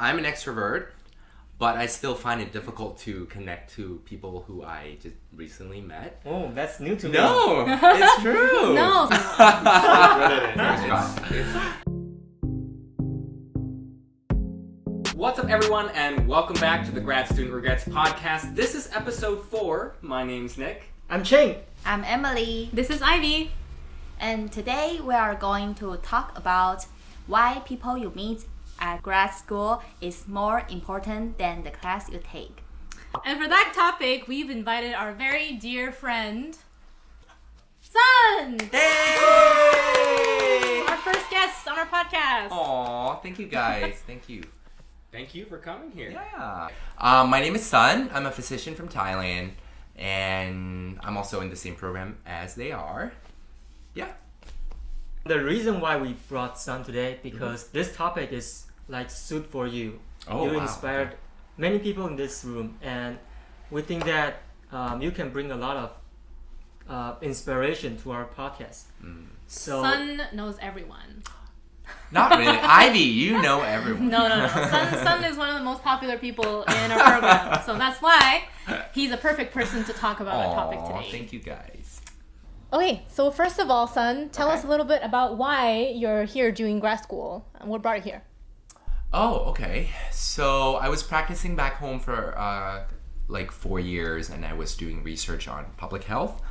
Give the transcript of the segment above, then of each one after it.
I'm an extrovert, but I still find it difficult to connect to people who I just recently met. Oh, that's new to me. No, it's true. No. What's up, everyone, and welcome back to the Grad Student Regrets podcast. This is episode 4. My name's Nick. I'm Cheng. I'm Emily, This is Ivy. and today we are going to talk about why people you meet at grad school is more important than the class you take. And for that topic, we've invited our very dear friend, Sun! Hey! Our first guest on our podcast. Aw, thank you guys. Thank you. Thank you for coming here. Yeah. My name is Sun. I'm a physician from Thailand, and I'm also in the same program as they are. Yeah. The reason why we brought Sun today because this topic is like suit for you. Oh, You wow. inspired many people in this room, and we think that you can bring a lot of inspiration to our podcast. So Sun knows everyone. Not really. Ivy, you know everyone. No. Sun is one of the most popular people in our program. So that's why he's a perfect person to talk about our topic Aw, today. thank you guys. Okay, so first of all, Sun, tell Okay. us a little bit about why you're here doing grad school and what brought you here. Oh, okay. So I was practicing back home for like 4 years, and I was doing research on public health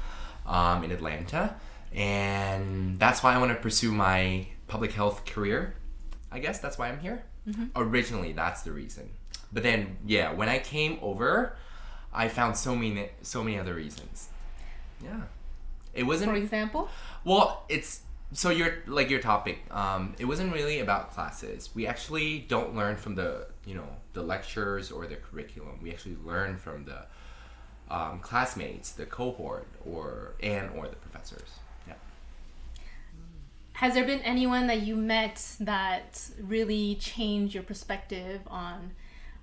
in Atlanta, and that's why I want to pursue my public health career. I guess that's why I'm here. Originally, that's the reason. But then, yeah, when I came over, I found so many other reasons. Yeah, it wasn't. For example? Well, it's so your topic. It wasn't really about classes. We actually don't learn from the lectures or the curriculum. We actually learn from the classmates, the cohort, or the professors. Yeah. Has there been anyone that you met that really changed your perspective on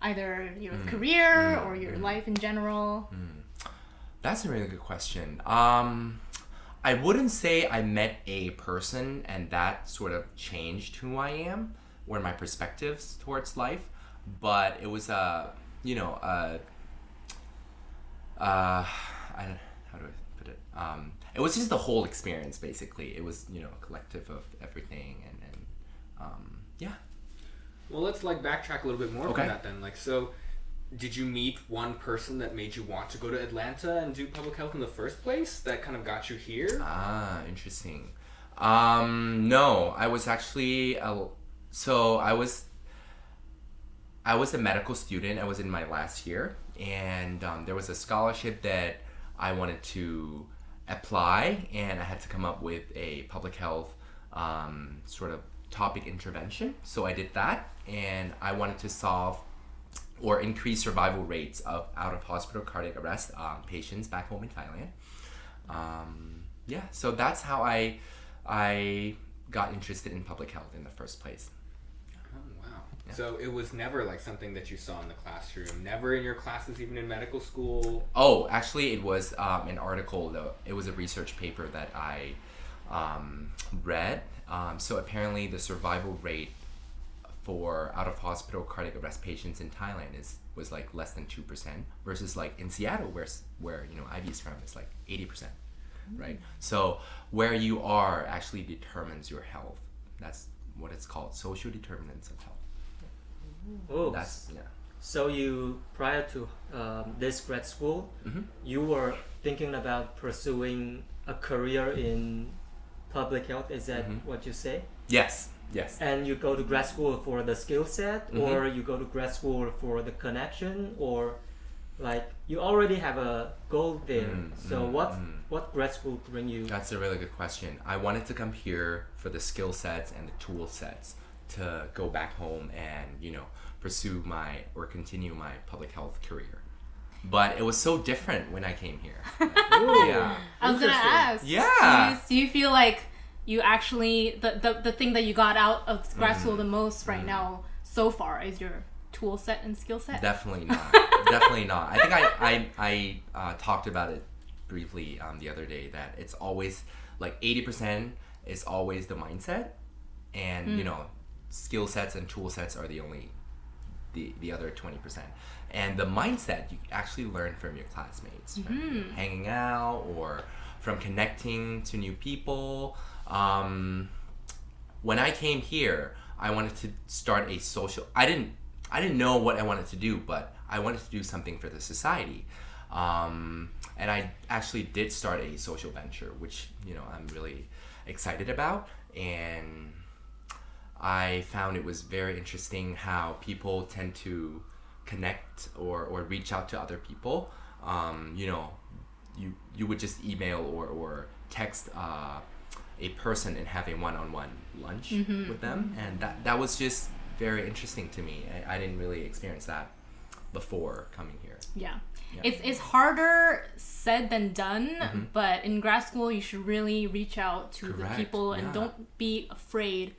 either your career or your life in general? That's a really good question. I wouldn't say I met a person and that sort of changed who I am or my perspectives towards life, but it was how do I put it? It was just the whole experience, basically. It was, a collective of everything, and yeah. Well, let's backtrack a little bit more Okay. from that then. So did you meet one person that made you want to go to Atlanta and do public health in the first place that kind of got you here? Ah, interesting. No, I was actually I was a medical student. I was in my last year, and there was a scholarship that I wanted to apply, and I had to come up with a public health sort of topic intervention. So I did that, and I wanted to solve or increase survival rates of out-of-hospital cardiac arrest patients back home in Thailand. So that's how I got interested in public health in the first place. Oh, wow. Yeah. So it was never something that you saw in the classroom, never in your classes, even in medical school? Oh, actually, it was an article, though. It was a research paper that I read. So apparently the survival rate for out-of-hospital cardiac arrest patients in Thailand was less than 2%, versus in Seattle, where Ivy's from, is 80%, right? So where you are actually determines your health. That's what it's called, social determinants of health. Oh, That's so you prior to this grad school, you were thinking about pursuing a career in public health. Is that what you say? Yes. And you go to grad school for the skill set, or you go to grad school for the connection, or you already have a goal there. So what grad school bring you? That's a really good question. I wanted to come here for the skill sets and the tool sets to go back home and pursue continue my public health career. But it was so different when I came here. Yeah. I was gonna ask. Yeah. Do you feel like you actually the thing that you got out of grad school the most right now so far is your tool set and skill set? Definitely not. Definitely not. I think I talked about it briefly the other day, that it's always 80% is always the mindset, and skill sets and tool sets are the only the other 20%. And the mindset you actually learn from your classmates, from hanging out or from connecting to new people. When I came here, I wanted to start a social. I didn't know what I wanted to do, but I wanted to do something for the society. And I actually did start a social venture, which I'm really excited about. And I found it was very interesting how people tend to connect or reach out to other people. You would just email or text a person and have a one-on-one lunch with them, and that was just very interesting to me. I didn't really experience that before coming here. Yeah. It's harder said than done, but in grad school you should really reach out to the people and don't be afraid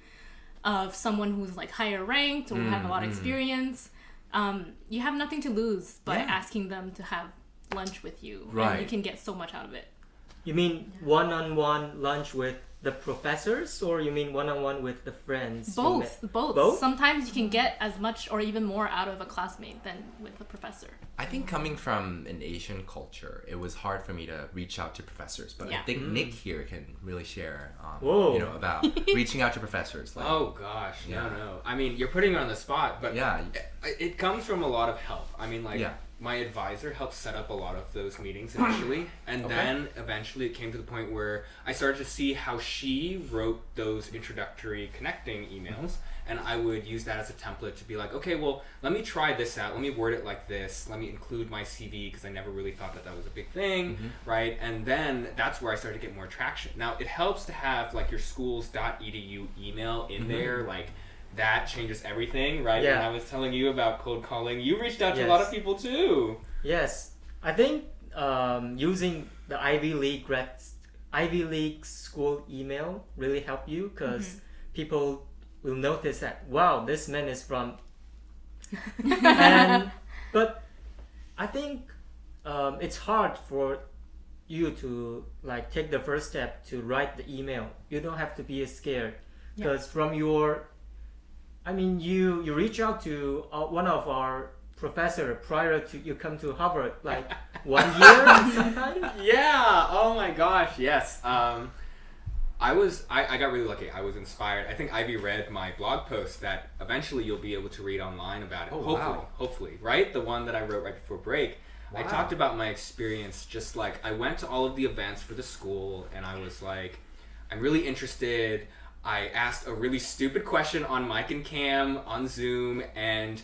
of someone who's like higher ranked or have a lot of experience. You have nothing to lose by asking them to have lunch with you, and you can get so much out of it. You mean one-on-one lunch with the professors, or you mean one-on-one with the friends? Both. Sometimes you can get as much or even more out of a classmate than with a professor. I think coming from an Asian culture, it was hard for me to reach out to professors, but I think Nick here can really share about reaching out to professors. Like, oh gosh, no. I mean, you're putting me on the spot, but it comes from a lot of help. I mean, my advisor helped set up a lot of those meetings initially, and then eventually it came to the point where I started to see how she wrote those introductory connecting emails, and I would use that as a template to be like, okay, well, let me try this out, let me word it like this, let me include my CV, because I never really thought that was a big thing, right? And then that's where I started to get more traction. Now, it helps to have like your schools.edu email in there, like that changes everything, right? Yeah. When I was telling you about cold calling, you reached out to a lot of people too. Yes, I think using the Ivy League school email really help you, because people will notice that, wow, this man is from. But I think it's hard for you to like take the first step to write the email. You don't have to be scared, because from your you reach out to one of our professor prior to you come to Harvard, like 1 year sometime? Yeah, oh my gosh, yes. I got really lucky. I was inspired. I think Ivy read my blog post that eventually you'll be able to read online about it. Hopefully, right? The one that I wrote right before break. Wow. I talked about my experience, just like I went to all of the events for the school and I was like, I'm really interested. I asked a really stupid question on mic and cam on Zoom, and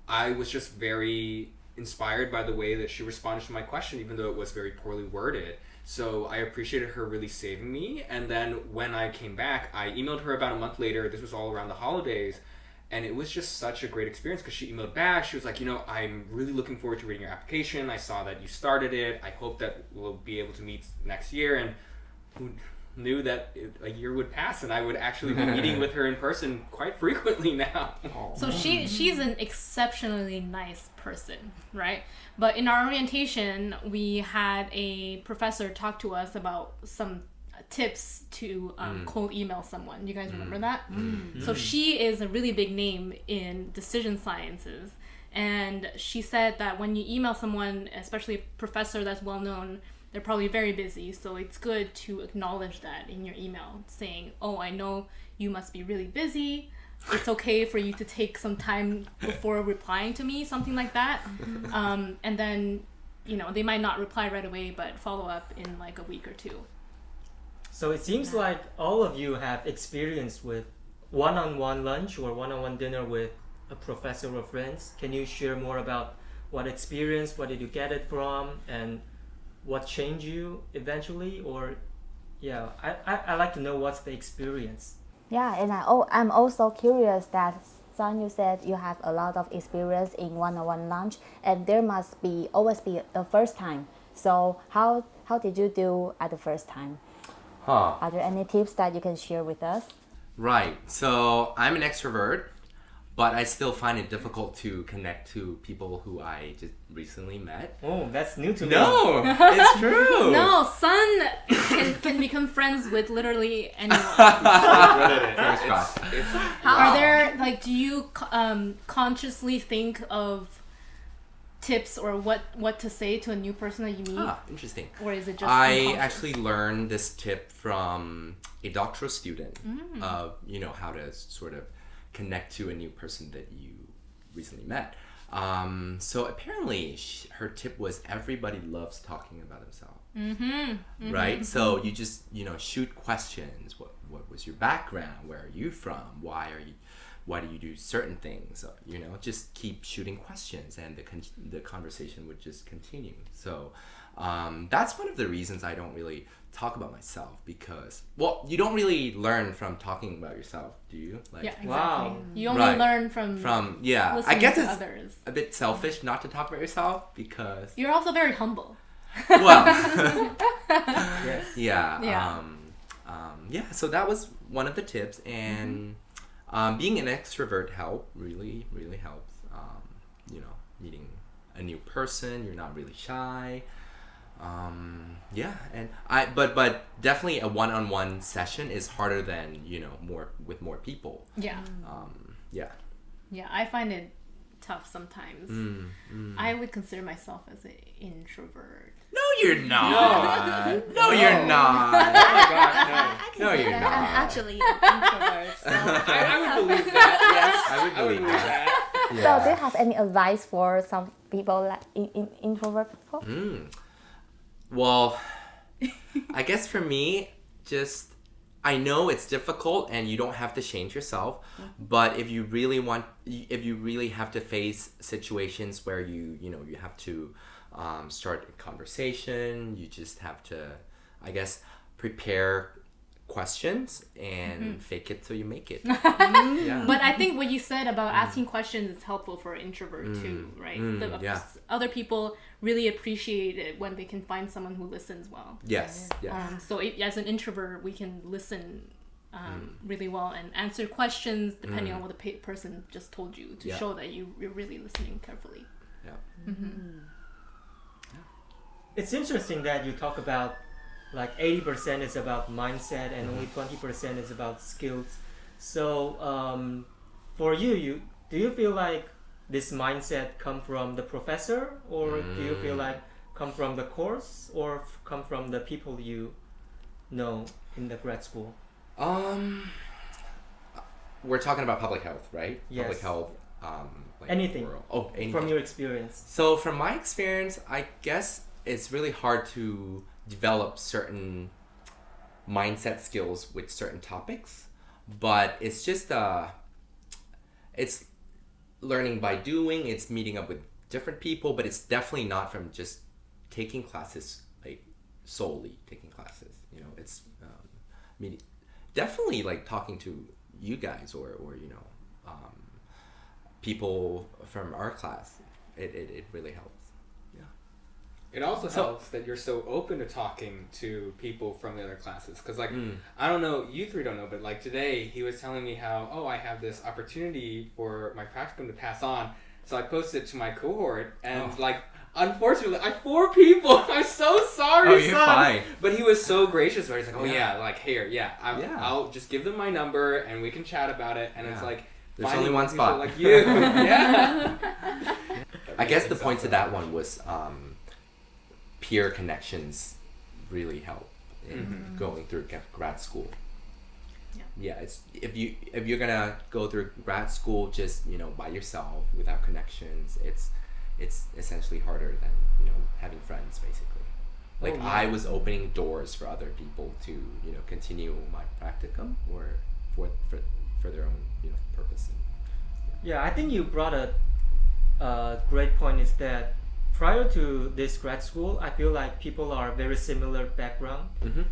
I was just very inspired by the way that she responded to my question, even though it was very poorly worded. So I appreciated her really saving me. And then when I came back, I emailed her about a month later. This was all around the holidays. And it was just such a great experience, because she emailed back. She was like, I'm really looking forward to reading your application. I saw that you started it. I hope that we'll be able to meet next year. And who knew that a year would pass and I would actually be meeting with her in person quite frequently now. So she's an exceptionally nice person, right? But in our orientation, we had a professor talk to us about some tips to cold email someone. You guys remember that? So she is a really big name in decision sciences. And she said that when you email someone, especially a professor that's well known, they're probably very busy, so it's good to acknowledge that in your email, saying, oh, I know you must be really busy. It's okay for you to take some time before replying to me, something like that. And then, they might not reply right away, but follow up in like a week or two. So it seems like all of you have experience with one-on-one lunch or one-on-one dinner with a professor or friends. Can you share more about what experience, what did you get it from, and what changed you eventually? Or I like to know what's the experience. Yeah, and I'm also curious that Son, you said you have a lot of experience in one-on-one lunch, and there must always be the first time. So how did you do at the first time? Are there any tips that you can share with us? Right. So I'm an extrovert, but I still find it difficult to connect to people who I just recently met. Oh, that's new to me. No, it's true. No, Sun can become friends with literally anyone. Fingers crossed. Are there like? Do you consciously think of tips or what to say to a new person that you meet? Interesting. Or is it just I unconscious? actually learned this tip from a doctoral student of how to sort of connect to a new person that you recently met. So apparently her tip was everybody loves talking about themselves. Right? So you just shoot questions. What was your background? Where are you from? Why do you do certain things? Just keep shooting questions, and the conversation would just continue. So that's one of the reasons I don't really talk about myself, because you don't really learn from talking about yourself, do you? Yeah, exactly. Wow. You only learn from I listening guess to it's others. a bit selfish not to talk about yourself, because You're also very humble. well Yes. yeah. So that was one of the tips, and being an extrovert really helps. Meeting a new person, you're not really shy. But definitely a one-on-one session is harder than more people. Yeah. Yeah, I find it tough sometimes. I would consider myself as an introvert. No, you're not. No, you're not. Oh my gosh, No, you're I'm not. actually an introvert. So. no. I would believe that. Yes, I would believe that. So do you have any advice for some people like introvert people? Well, I guess for me, I know it's difficult and you don't have to change yourself, but if you really have to face situations where you have to start a conversation, you just have to, I guess, prepare questions and fake it till you make it. Yeah. But I think what you said about asking questions is helpful for an introvert too, right? Other people really appreciate it when they can find someone who listens well. Yes. So as an introvert, we can listen really well and answer questions depending on what the person just told you to show that you're really listening carefully. Yeah. It's interesting that you talk about like 80% is about mindset and only 20% is about skills. So for you, do you feel like this mindset come from the professor, or do you feel like come from the course, or come from the people you know in the grad school? We're talking about public health, right? Yes. Public health. Anything. Anything. From your experience. So from my experience, I guess it's really hard to develop certain mindset skills with certain topics, but it's just it's learning by doing. It's meeting up with different people, but it's definitely not from just taking classes, like solely taking classes. It's definitely like talking to you guys or people from our class. It really helps. It also helps that you're so open to talking to people from the other classes. Because, I don't know, you three don't know, but, today he was telling me how, I have this opportunity for my practicum to pass on. So I posted it to my cohort, and, unfortunately, 4 people. I'm so sorry, Oh, you're son. fine. But he was so gracious, where he's like, here, Yeah. I'll just give them my number, and we can chat about it. And it's like, there's finding only one people spot. like you. Yeah. I guess the point to that one was peer connections really help in going through grad school. Yeah, it's if you're gonna go through grad school just by yourself without connections, it's essentially harder than having friends basically. I was opening doors for other people to continue my practicum or for their own purpose. Yeah, I think you brought a great point, is that prior to this grad school, I feel like people are very similar background.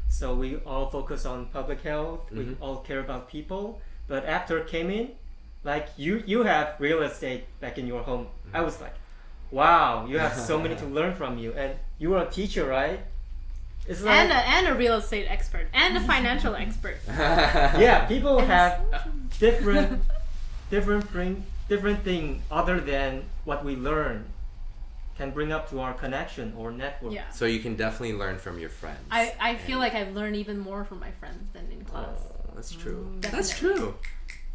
So we all focus on public health. We all care about people. But after came in, like you have real estate back in your home. I was like, wow, you have so many to learn from you. And you are a teacher, right? It's like, And a real estate expert and a financial expert. yeah, people have different different thing other than what we learn can bring up to our connection or network. Yeah. So you can definitely learn from your friends. I feel like I've learned even more from my friends than in class. Oh, that's true. Definitely. That's true.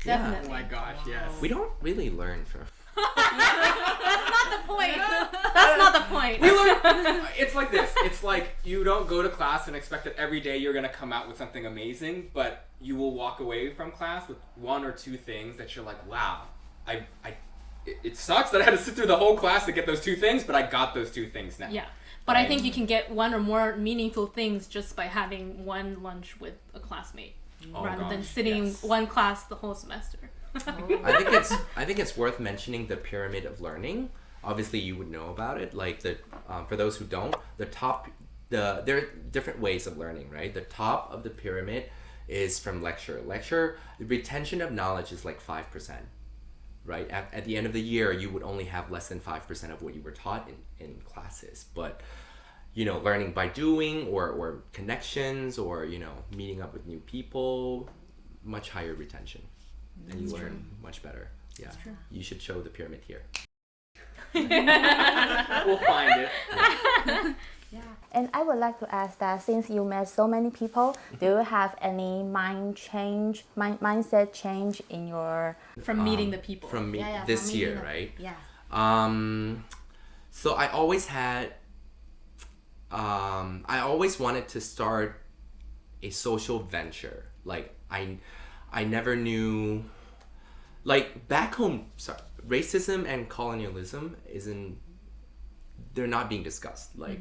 Definitely. Oh my gosh, yes. We don't really learn from. That's not the point. That's not the point. We learn. It's like this. It's like you don't go to class and expect that every day you're gonna come out with something amazing, but you will walk away from class with one or two things that you're like, wow, it sucks that I had to sit through the whole class to get those two things, but I got those two things now. Yeah. But I think you can get one or more meaningful things just by having one lunch with a classmate rather than sitting in one class the whole semester. I think it's worth mentioning the pyramid of learning. Obviously, you would know about it. Like for those who don't, there are different ways of learning, right? The top of the pyramid is from lecture. The retention of knowledge is like 5%, right? At the end of the year, you would only have less than 5% of what you were taught in classes. But learning by doing or connections or meeting up with new people, much higher retention. And you learn much better. Yeah. You should show the pyramid here. We'll find it. Yeah. And I would like to ask that since you met so many people, do you have any mindset change in your From meeting the people. From Yeah, this from year, meeting right? Yeah. So I always had I always wanted to start a social venture. Like I never knew, like back home, sorry, racism and colonialism they're not being discussed. Like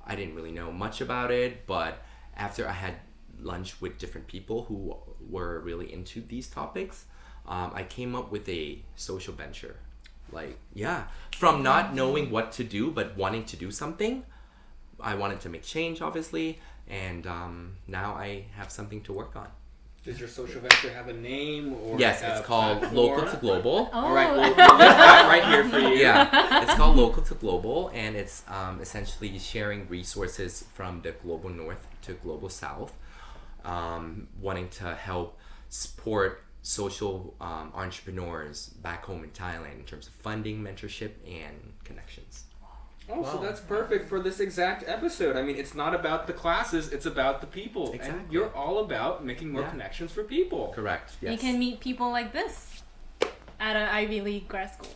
I didn't really know much about it, but after I had lunch with different people who were really into these topics, I came up with a social venture. Like, yeah, from not knowing what to do, but wanting to do something. I wanted to make change, obviously, and now I have something to work on. Does your social venture have a name or Yes, it's called platform? Local to Global. All right, we'll list that right here for you. Yeah, it's called Local to Global, and it's essentially sharing resources from the global north to global south, wanting to help support social entrepreneurs back home in Thailand in terms of funding, mentorship, and connections. Oh, so that's perfect for this exact episode. I mean, it's not about the classes, it's about the people. Exactly. And you're all about making more connections for people. Correct, yes. You can meet people like this at an Ivy League grad school.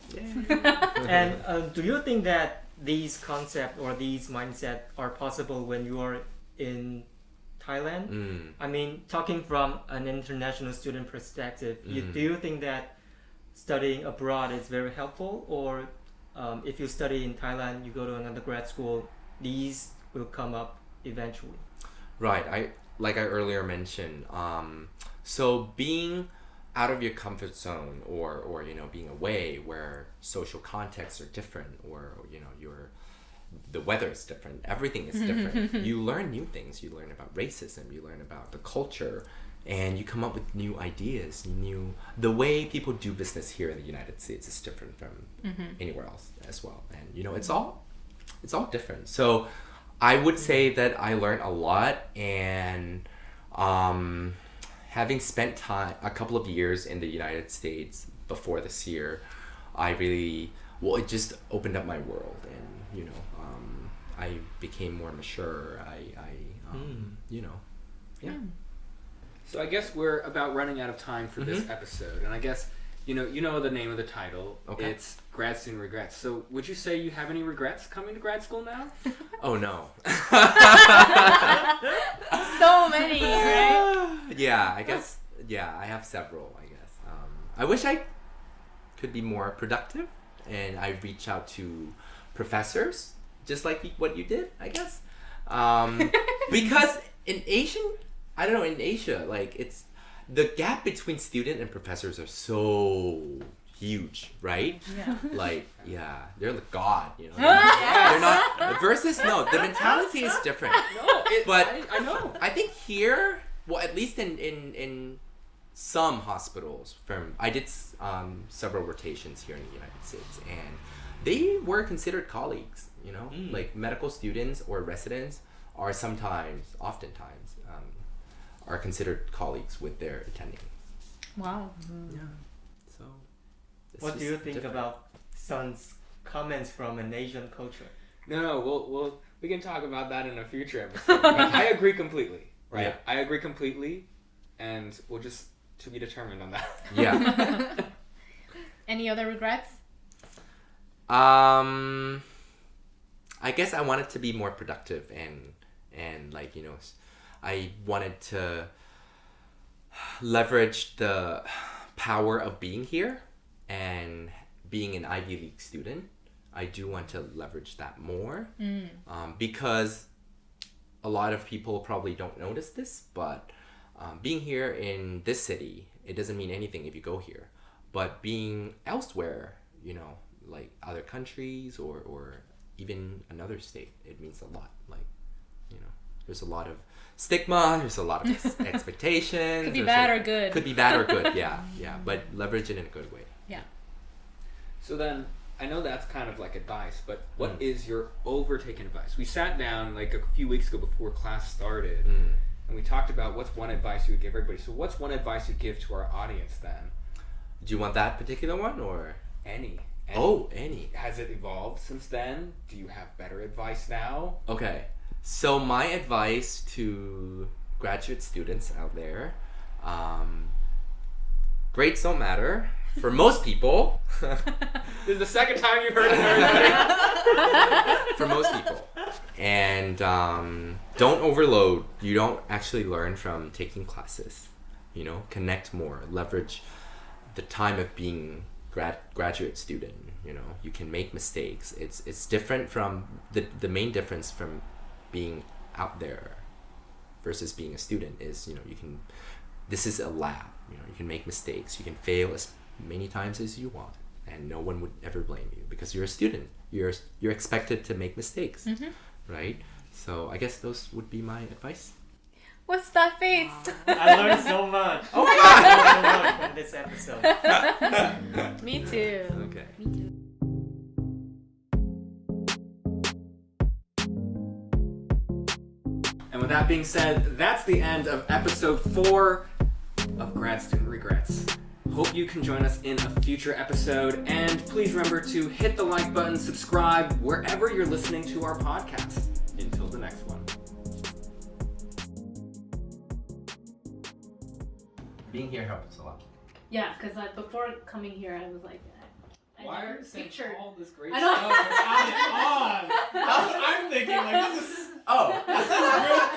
And do you think that these concepts or these mindset are possible when you are in Thailand? I mean, talking from an international student perspective, do you think that studying abroad is very helpful, or if you study in Thailand, you go to another grad school, these will come up eventually? Right. Like I earlier mentioned, so being out of your comfort zone or being away where social contexts are different, or the weather is different, everything is different. You learn new things. You learn about racism, you learn about the culture, and you come up with new ideas. The way people do business here in the United States is different from anywhere else as well. And it's all different. So I would say that I learned a lot, and having spent a couple of years in the United States before this year, it just opened up my world, and I became more mature. Yeah. So I guess we're about running out of time for this episode, and I guess you know the name of the title. Okay. It's Grad Student Regrets. So would you say you have any regrets coming to grad school now? Oh no. So many, right? Yeah, I guess. Yeah, I have several. I guess. I wish I could be more productive, and I reach out to professors, just like what you did, I guess. Because in Asia, like it's the gap between student and professors are so huge, right? Yeah. Like, yeah, they're like God, They're not versus the mentality is different. But I know. I think here, well, at least in some hospitals, I did several rotations here in the United States, and they were considered colleagues. Like medical students or residents are oftentimes are considered colleagues with their attending. Wow. Yeah. So What do just you think different. about Sun's comments from an Asian culture? No, we can talk about that in a future episode. But I agree completely, right? Yeah. I agree completely, and we'll just to be determined on that. Yeah. Any other regrets? I guess I wanted to be more productive and like, you know, I wanted to leverage the power of being here and being an Ivy League student. I do want to leverage that more because a lot of people probably don't notice this, but being here in this city, it doesn't mean anything if you go here. But being elsewhere, you know, like other countries or even another state, it means a lot. Like, you know, there's a lot of stigma, there's a lot of expectations. Could be bad or good. Could be bad or good, yeah. But leverage it in a good way. Yeah. So then, I know that's kind of like advice, but what is your overtaken advice? We sat down like a few weeks ago before class started, and we talked about what's one advice you would give everybody. So what's one advice you'd give to our audience then? Do you want that particular one or? Any. Oh, any. Has it evolved since then? Do you have better advice now? Okay. So my advice to graduate students out there, grades don't matter. For most people. This is the second time you've heard it already. For most people. And don't overload. You don't actually learn from taking classes. You know, connect more. Leverage the time of being graduate student. You know, you can make mistakes. It's different from the main difference from being out there versus being a student is, you know, this is a lab. You know, you can make mistakes. You can fail as many times as you want, and no one would ever blame you because you're a student. You're expected to make mistakes, right? So I guess those would be my advice. What's that face? I learned so much. Oh my god! I learned so much from this episode. Me too. Okay. Me too. And with that being said, that's the end of episode 4 of Grad Student Regrets. Hope you can join us in a future episode, and please remember to hit the like button, subscribe wherever you're listening to our podcast. Until the next one. Being here helps a lot. Yeah, because before coming here, I was like, Why never are you saying pictured. all this great I know. stuff without it on? That's what I'm thinking. Like, this is... Oh. This is real